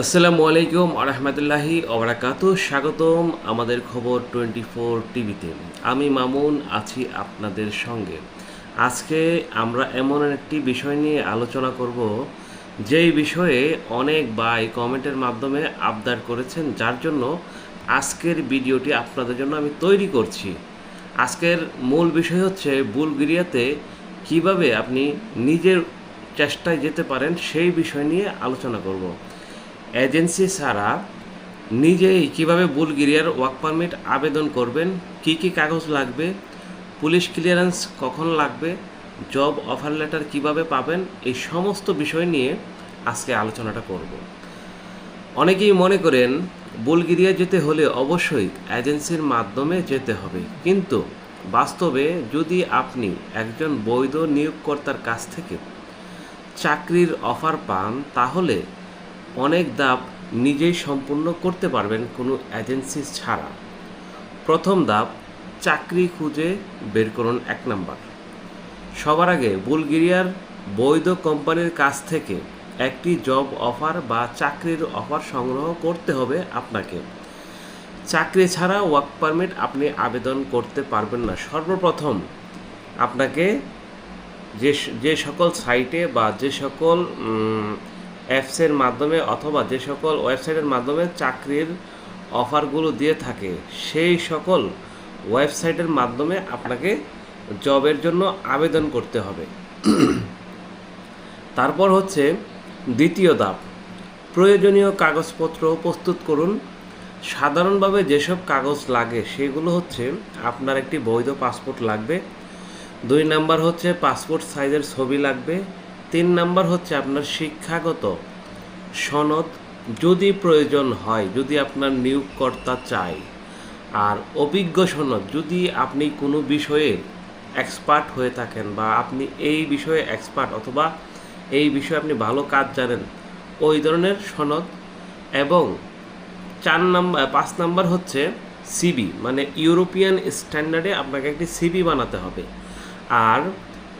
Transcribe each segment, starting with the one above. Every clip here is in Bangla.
আসসালামু আলাইকুম আরহামতুল্লাহি ওবারাকাতু। স্বাগতম আমাদের খবর 24 টিভিতে। আমি মামুন আছি আপনাদের সঙ্গে। আজকে আমরা এমন একটি বিষয় নিয়ে আলোচনা করব যেই বিষয়ে অনেক ভাই কমেন্টের মাধ্যমে আবদার করেছেন, যার জন্য আজকের ভিডিওটি আপনাদের জন্য আমি তৈরি করছি। আজকের মূল বিষয় হচ্ছে বুলগেরিয়াতে কিভাবে আপনি নিজের চেষ্টায় যেতে পারেন সেই বিষয় নিয়ে আলোচনা করব। এজেন্সি ছাড়া নিজেই কিভাবে বুলগেরিয়ার ওয়ার্ক পারমিট আবেদন করবেন, কি কি কাগজ লাগবে, পুলিশ ক্লিয়ারেন্স কখন লাগবে, জব অফার লেটার কিভাবে পাবেন, এই সমস্ত বিষয় নিয়ে আজকে আলোচনাটা করব। অনেকেই মনে করেন বুলগেরিয়া যেতে হলে অবশ্যই এজেন্সির মাধ্যমে যেতে হবে, কিন্তু বাস্তবে যদি আপনি একজন বৈধ নিয়োগকর্তার কাছ থেকে চাকরির অফার পান, তাহলে অনেক ধাপ নিজেই সম্পূর্ণ করতে পারবেন কোনো এজেন্সি ছাড়া। প্রথম ধাপ, চাকরি খুঁজে বের করুন। 1 নাম্বার, সবার আগে বুলগেরিয়ার বৈধ কোম্পানির কাছ থেকে একটি জব অফার বা চাকরির অফার সংগ্রহ করতে হবে আপনাকে। চাকরি ছাড়া ওয়ার্ক পারমিট আপনি আবেদন করতে পারবেন না। সর্বপ্রথম আপনাকে যে সকল সাইটে বা যে সকল অ্যাপসের মাধ্যমে অথবা যে সকল ওয়েবসাইটের মাধ্যমে চাকরির অফারগুলো দিয়ে থাকে, সেই সকল ওয়েবসাইটের মাধ্যমে আপনাকে জবের জন্য আবেদন করতে হবে। তারপর হচ্ছে দ্বিতীয় ধাপ, প্রয়োজনীয় কাগজপত্র প্রস্তুত করুন। সাধারণভাবে যেসব কাগজ লাগে সেগুলো হচ্ছে আপনার একটি বৈধ পাসপোর্ট লাগবে, 2 নাম্বার হচ্ছে পাসপোর্ট সাইজের ছবি লাগবে, 3 নাম্বার হচ্ছে আপনার শিক্ষাগত সনদ যদি প্রয়োজন হয়, যদি আপনার নিয়োগকর্তা চায়, আর অভিজ্ঞ সনদ যদি আপনি কোনো বিষয়ে এক্সপার্ট হয়ে থাকেন বা আপনি এই বিষয়ে এক্সপার্ট অথবা এই বিষয়ে আপনি ভালো কাজ জানেন, ওই ধরনের সনদ। এবং 5 নাম্বার হচ্ছে সিবি, মানে ইউরোপিয়ান স্ট্যান্ডার্ডে আপনাকে একটি সিবি বানাতে হবে। আর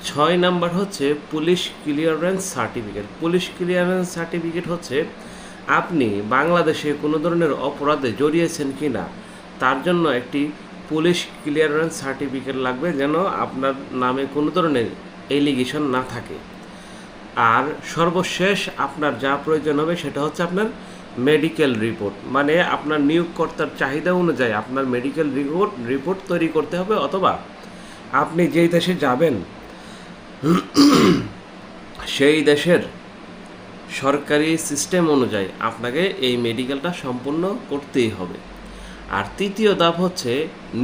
6 নাম্বার হচ্ছে police clearance certificate. Police clearance certificate হচ্ছে আপনি বাংলাদেশে কোনো ধরনের অপরাধে জড়িয়েছেন কি না, তার জন্য একটি পুলিশ ক্লিয়ারেন্স সার্টিফিকেট লাগবে, যেন আপনার নামে কোনো ধরনের এলিগেশন না থাকে। আর সর্বশেষ আপনার যা প্রয়োজন হবে সেটা হচ্ছে আপনার মেডিকেল রিপোর্ট, মানে আপনার নিয়োগকর্তার চাহিদা অনুযায়ী আপনার মেডিকেল রিপোর্ট তৈরি করতে হবে, অথবা আপনি যেই দেশে যাবেন সেই দেশের সরকারি সিস্টেম অনুযায়ী আপনাকে এই মেডিকেলটা সম্পূর্ণ করতেই হবে। আর তৃতীয় ধাপ হচ্ছে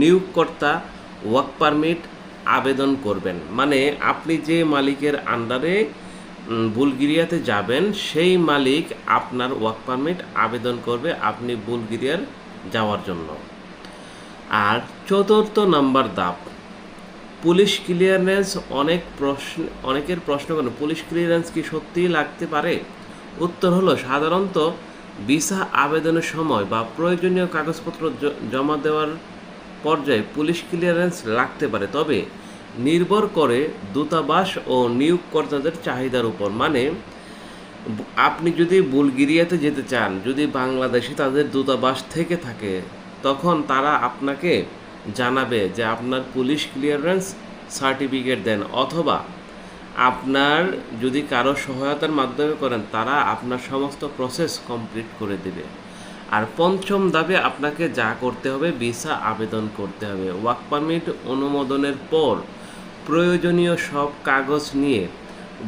নিয়োগকর্তা ওয়ার্ক পারমিট আবেদন করবেন, মানে আপনি যে মালিকের আন্ডারে বুলগেরিয়াতে যাবেন সেই মালিক আপনার ওয়ার্ক পারমিট আবেদন করবে আপনি বুলগেরিয়ার যাওয়ার জন্য। আর চতুর্থ নাম্বার ধাপ, পুলিশ ক্লিয়ারেন্স। অনেকের প্রশ্ন করেন পুলিশ ক্লিয়ারেন্স কি সত্যিই লাগতে পারে? উত্তর হলো, সাধারণত ভিসা আবেদনের সময় বা প্রয়োজনীয় কাগজপত্র জমা দেওয়ার পর্যায়ে পুলিশ ক্লিয়ারেন্স লাগতে পারে, তবে নির্ভর করে দূতাবাস ও নিয়োগকর্তাদের চাহিদার উপর। মানে আপনি যদি বুলগেরিয়াতে যেতে চান, যদি বাংলাদেশে তাদের দূতাবাস থেকে থাকে, তখন তারা আপনাকে জানাবে যে আপনার পুলিশ ক্লিয়ারেন্স সার্টিফিকেট দেন, অথবা আপনার যদি কারো সহায়তার মাধ্যমে করেন, তারা আপনার সমস্ত প্রসেস কমপ্লিট করে দেবে। আর পঞ্চম ধাপে আপনাকে যা করতে হবে, ভিসা আবেদন করতে হবে। ওয়ার্ক পারমিট অনুমোদনের পর প্রয়োজনীয় সব কাগজ নিয়ে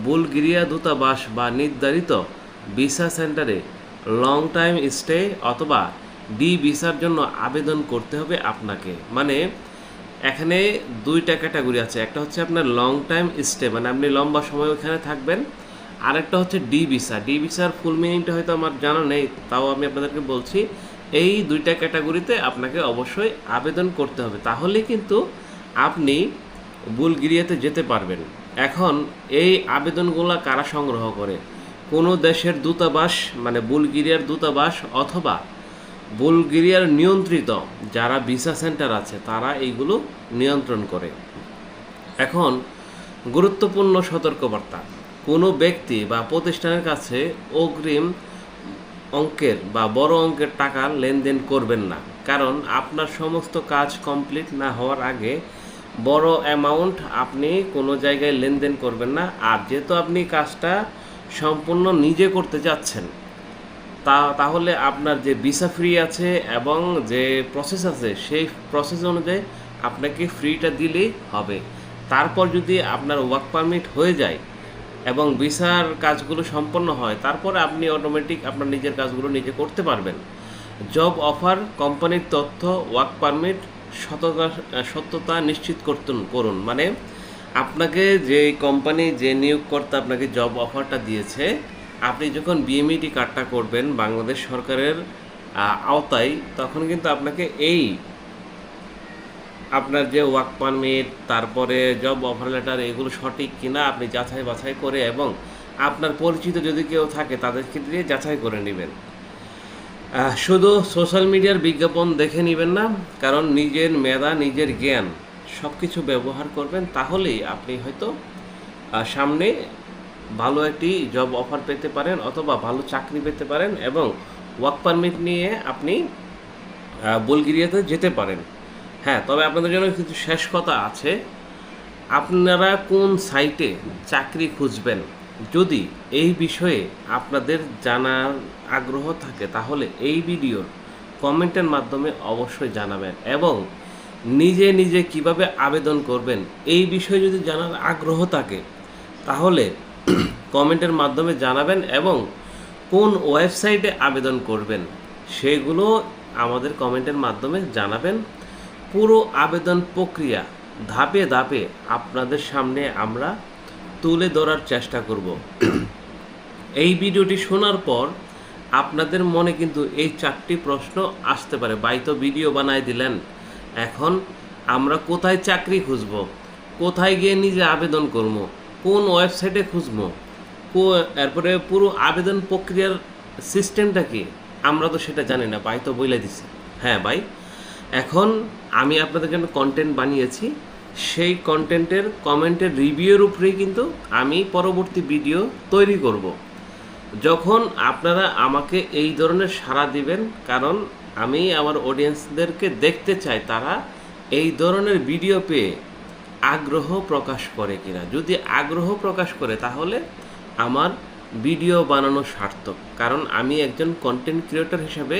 বুলগেরিয়া দূতাবাস বা নির্ধারিত ভিসা সেন্টারে লং টাইম স্টে অথবা ডি ভিসার জন্য আবেদন করতে হবে আপনাকে। মানে এখানে 2টা ক্যাটাগরি আছে, একটা হচ্ছে আপনার লং টাইম স্টে, মানে আপনি লম্বা সময় ওখানে থাকবেন, আরেকটা হচ্ছে ডি ভিসা। ডি ভিসার ফুল মিনিংটা হয়তো আমার জানা নেই, তাও আমি আপনাদেরকে বলছি। এই 2টা ক্যাটাগরিতে আপনাকে অবশ্যই আবেদন করতে হবে, তাহলে কিন্তু আপনি বুলগেরিয়াতে যেতে পারবেন। এখন এই আবেদনগুলো কারা সংগ্রহ করে? কোনো দেশের দূতাবাস, মানে বুলগেরিয়ার দূতাবাস অথবা বুলগেরিয়ার নিয়ন্ত্রিত যারা ভিসা সেন্টার আছে, তারা এইগুলো নিয়ন্ত্রণ করে। এখন গুরুত্বপূর্ণ সতর্কবার্তা, কোনো ব্যক্তি বা প্রতিষ্ঠানের কাছে অগ্রিম অঙ্কের বা বড় অঙ্কের টাকা লেনদেন করবেন না, কারণ আপনার সমস্ত কাজ কমপ্লিট না হওয়ার আগে বড় অ্যামাউন্ট আপনি কোনো জায়গায় লেনদেন করবেন না। আর যেহেতু আপনি কাজটা সম্পূর্ণ নিজে করতে যাচ্ছেন, তাহলে আপনার যে ভিসা ফ্রি আছে এবং যে প্রসেস আছে সেই প্রসেস অনুযায়ী আপনাকে ফ্রিটা দিলেই হবে। তারপর যদি আপনার ওয়ার্ক পারমিট হয়ে যায় এবং ভিসার কাজগুলো সম্পন্ন হয়, তারপরে আপনি অটোমেটিক আপনার নিজের কাজগুলো নিজে করতে পারবেন। জব অফার, কোম্পানির তথ্য, ওয়ার্ক পারমিট সত্যতা নিশ্চিত করুন। মানে আপনাকে যে কোম্পানি, যে নিয়োগকর্তা আপনাকে জব অফারটা দিয়েছে, আপনি যখন বিএমইটি কার্ডটা করবেন বাংলাদেশ সরকারের আওতায়, তখন কিন্তু আপনাকে এই আপনার যে ওয়ার্ক পারমিট, তারপরে জব অফার লেটার, এগুলো সঠিক কিনা আপনি যাচাই বাছাই করে, এবং আপনার পরিচিত যদি কেউ থাকে তাদেরকে দিয়ে যাচাই করে নেবেন। শুধু সোশ্যাল মিডিয়ার বিজ্ঞাপন দেখে নেবেন না, কারণ নিজের মেধা, নিজের জ্ঞান সব কিছু ব্যবহার করবেন, তাহলেই আপনি হয়তো সামনে ভালো একটি জব অফার পেতে পারেন অথবা ভালো চাকরি পেতে পারেন, এবং ওয়ার্ক পারমিট নিয়ে আপনি বুলগেরিয়াতে যেতে পারেন। হ্যাঁ, তবে আপনাদের জন্য কিছু শেষ কথা আছে। আপনারা কোন সাইটে চাকরি খুঁজবেন, যদি এই বিষয়ে আপনাদের জানার আগ্রহ থাকে, তাহলে এই ভিডিওর কমেন্টের মাধ্যমে অবশ্যই জানাবেন, এবং নিজে নিজে কিভাবে আবেদন করবেন এই বিষয়ে যদি জানার আগ্রহ থাকে তাহলে কমেন্টের মাধ্যমে জানাবেন, এবং কোন ওয়েবসাইটে আবেদন করবেন সেগুলো আমাদের কমেন্টের মাধ্যমে জানাবেন। পুরো আবেদন প্রক্রিয়া ধাপে ধাপে আপনাদের সামনে আমরা তুলে ধরার চেষ্টা করব। এই ভিডিওটি শোনার পর আপনাদের মনে কিন্তু এই 4টি প্রশ্ন আসতে পারে, ভাই তো ভিডিও বানাই দিলেন, এখন আমরা কোথায় চাকরি খুঁজব, কোথায় গিয়ে নিজে আবেদন করব, কোন ওয়েবসাইটে খুঁজব, এরপরে পুরো আবেদন প্রক্রিয়ার সিস্টেমটা কি, আমরা তো সেটা জানি না, ভাই তো বলে দিছে। হ্যাঁ ভাই, এখন আমি আপনাদের জন্য কন্টেন্ট বানিয়েছি, সেই কন্টেন্টের কমেন্টের রিভিউয়ের উপরেই কিন্তু আমি পরবর্তী ভিডিও তৈরি করব। যখন আপনারা আমাকে এই ধরনের সাড়া দিবেন, কারণ আমি আমার অডিয়েন্সদেরকে দেখতে চাই তারা এই ধরনের ভিডিও পেয়ে আগ্রহ প্রকাশ করে কিনা। যদি আগ্রহ প্রকাশ করে তাহলে আমার ভিডিও বানানো সার্থক, কারণ আমি একজন কন্টেন্ট ক্রিয়েটর হিসাবে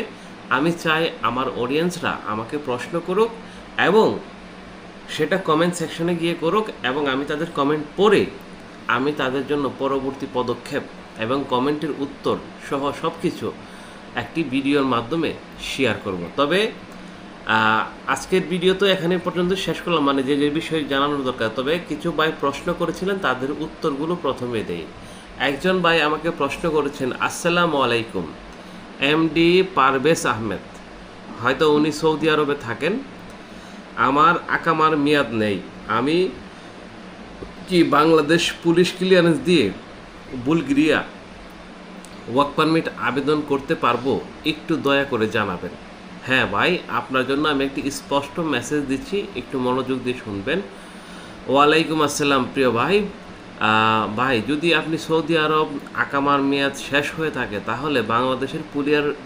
আমি চাই আমার অডিয়েন্সরা আমাকে প্রশ্ন করুক, এবং সেটা কমেন্ট সেকশনে গিয়ে করুক, এবং আমি তাদের কমেন্ট পড়ে আমি তাদের জন্য পরবর্তী পদক্ষেপ এবং কমেন্টের উত্তর সহ সব কিছু একটি ভিডিওর মাধ্যমে শেয়ার করব। তবে আজকের ভিডিও তো এখানে পর্যন্ত শেষ করলাম, মানে যে যে বিষয়ে জানানোর দরকার। তবে কিছু ভাই প্রশ্ন করেছিলেন, তাদের উত্তরগুলো প্রথমে দেই। একজন ভাই আমাকে প্রশ্ন করেছেন, আসসালামু আলাইকুম, এমডি পারভেজ আহমেদ, হয়তো উনি সৌদি আরবে থাকেন, আমার আকামার মেয়াদ নেই, আমি কি বাংলাদেশ পুলিশ ক্লিয়ারেন্স দিয়ে বুলগেরিয়া ওয়ার্ক পারমিট আবেদন করতে পারবো? একটু দয়া করে জানাবেন। হ্যাঁ ভাই, আপনার জন্য আমি একটি স্পষ্ট মেসেজ দিচ্ছি, একটু মনোযোগ দিয়ে শুনবেন। ওয়ালাইকুম আসসালাম প্রিয় ভাই। ভাই, যদি আপনি সৌদি আরব আকামার মেয়াদ শেষ হয়ে থাকে, তাহলে বাংলাদেশের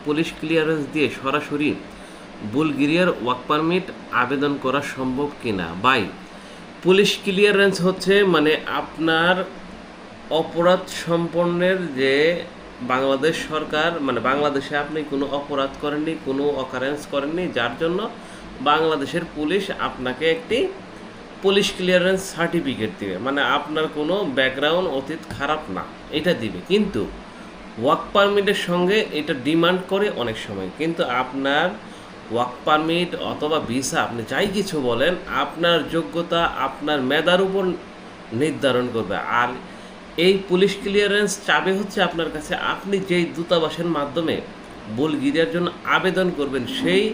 পুলিশ ক্লিয়ারেন্স দিয়ে সরাসরি বুলগেরিয়ার ওয়ার্ক পারমিট আবেদন করা সম্ভব কিনা? ভাই, পুলিশ ক্লিয়ারেন্স হচ্ছে মানে আপনার অপরাধ সম্পন্নের যে বাংলাদেশ সরকার, মানে বাংলাদেশে আপনি কোনো অপরাধ করেননি, কোনো অকারেন্স করেননি, যার জন্য বাংলাদেশের পুলিশ আপনাকে একটি পুলিশ ক্লিয়ারেন্স সার্টিফিকেট দিবে, মানে আপনার কোনো ব্যাকগ্রাউন্ড অতীত খারাপ না, এটা দিবে। কিন্তু ওয়ার্ক পারমিটের সঙ্গে এটা ডিমান্ড করে অনেক সময়, কিন্তু আপনার ওয়ার্ক পারমিট অথবা ভিসা, আপনি যাই কিছু বলেন, আপনার যোগ্যতা আপনার মেধার উপর নির্ধারণ করবে। আর এই পুলিশ ক্লিয়ারেন্স চাবে হচ্ছে আপনার কাছে, আপনি যেই দূতাবাসের মাধ্যমে বুলগেরিয়ার জন্য আবেদন করবেন, সেই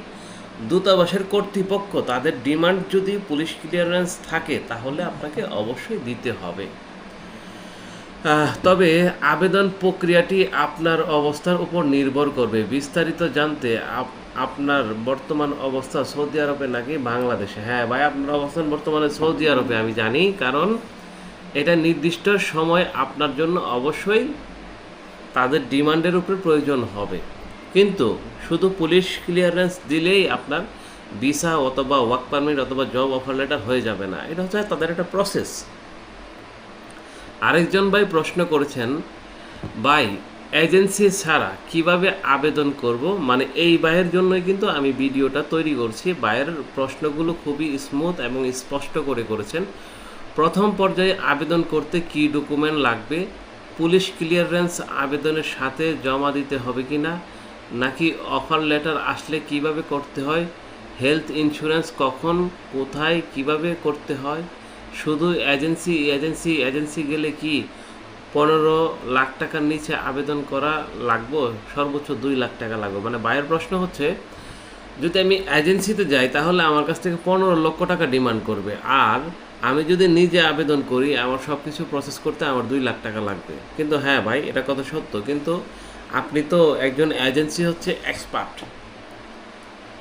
দূতাবাসের কর্তৃপক্ষ, তাদের ডিমান্ড যদি পুলিশ ক্লিয়ারেন্স থাকে তাহলে আপনাকে অবশ্যই দিতে হবে। তবে আবেদন প্রক্রিয়াটি আপনার অবস্থার উপর নির্ভর করবে। বিস্তারিত জানতে আপনার বর্তমান অবস্থা সৌদি আরবে নাকি বাংলাদেশে? হ্যাঁ ভাই, আপনার অবস্থান বর্তমানে সৌদি আরবে আমি জানি, কারণ এটা নির্দিষ্ট সময় আপনার জন্য অবশ্যই তাদের ডিমান্ডের উপরে প্রয়োজন হবে। কিন্তু শুধু পুলিশ ক্লিয়ারেন্স দিলেই আপনার ভিসা অথবা ওয়ার্ক পারমিট অথবা জব অফার লেটার হয়ে যাবে না। এটা হচ্ছে তাদের একটা প্রসেস। আরেকজন ভাই প্রশ্ন করেছেন, ভাই এজেন্সি ছাড়া কিভাবে আবেদন করব, মানে এই ভাইয়ের জন্যই কিন্তু আমি ভিডিওটা তৈরি করছি। ভাইয়ের প্রশ্নগুলো খুবই স্মুথ এবং স্পষ্ট করে করেছেন। প্রথম পর্যায়ে আবেদন করতে কি ডকুমেন্ট লাগবে, পুলিশ ক্লিয়ারেন্স আবেদনের সাথে জমা দিতে হবে কি না, নাকি অফার লেটার আসলে কিভাবে করতে হয়, হেলথ ইন্স্যুরেন্স কখন কোথায় কিভাবে করতে হয়, শুধু এজেন্সি গেলে কি 15 লাখ টাকার নিচে আবেদন করা লাগবে, সর্বোচ্চ 2 লাখ টাকা লাগবে। মানে ভাইয়ের প্রশ্ন হচ্ছে, যদি আমি এজেন্সিতে যাই তাহলে আমার কাছ থেকে 15 লক্ষ টাকা ডিমান্ড করবে, আর আমি যদি নিজে আবেদন করি আমার সব কিছু প্রসেস করতে আমার 2 লাখ টাকা লাগবে। কিন্তু হ্যাঁ ভাই, এটা কথা সত্য, কিন্তু আপনি তো একজন এজেন্সি হচ্ছে এক্সপার্ট,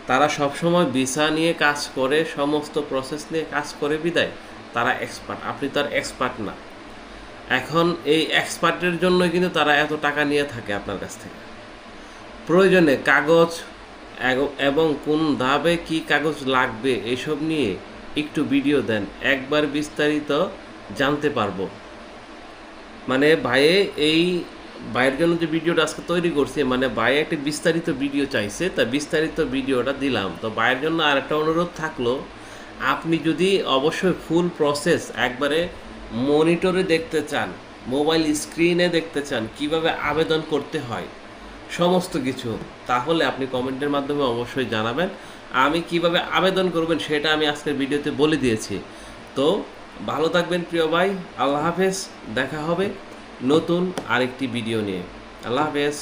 তারা সবসময় ভিসা নিয়ে কাজ করে, সমস্ত প্রসেস নিয়ে কাজ করে বিদায় তারা এক্সপার্ট, আপনি তো আর এক্সপার্ট না। এখন এই এক্সপার্টের জন্য কিন্তু তারা এত টাকা নিয়ে থাকে আপনার কাছ থেকে। প্রয়োজনে কাগজ এবং কোন ধাপে কি কাগজ লাগবে এসব নিয়ে একটু ভিডিও দেন, একবার বিস্তারিত জানতে পারবো। মানে ভাইয়ে এই ভাইয়ের জন্য যে ভিডিওটা আজকে তৈরি করছি, মানে ভাই একটা বিস্তারিত ভিডিও চাইছে, তা বিস্তারিত ভিডিওটা দিলাম। তো ভাইয়ের জন্য আর একটা অনুরোধ থাকলো, আপনি যদি অবশ্যই ফুল প্রসেস একবারে মনিটরে দেখতে চান, মোবাইল স্ক্রিনে দেখতে চান কিভাবে আবেদন করতে হয় সমস্ত কিছু, তাহলে আপনি কমেন্টের মাধ্যমে অবশ্যই জানাবেন। আমি কিভাবে আবেদন করবেন সেটা আমি আজকের ভিডিওতে বলে দিয়েছি। তো ভালো থাকবেন প্রিয় ভাই, আল্লাহ হাফেজ। দেখা হবে নতুন আরেকটি ভিডিও নিয়ে। আল্লাহ হাফেজ।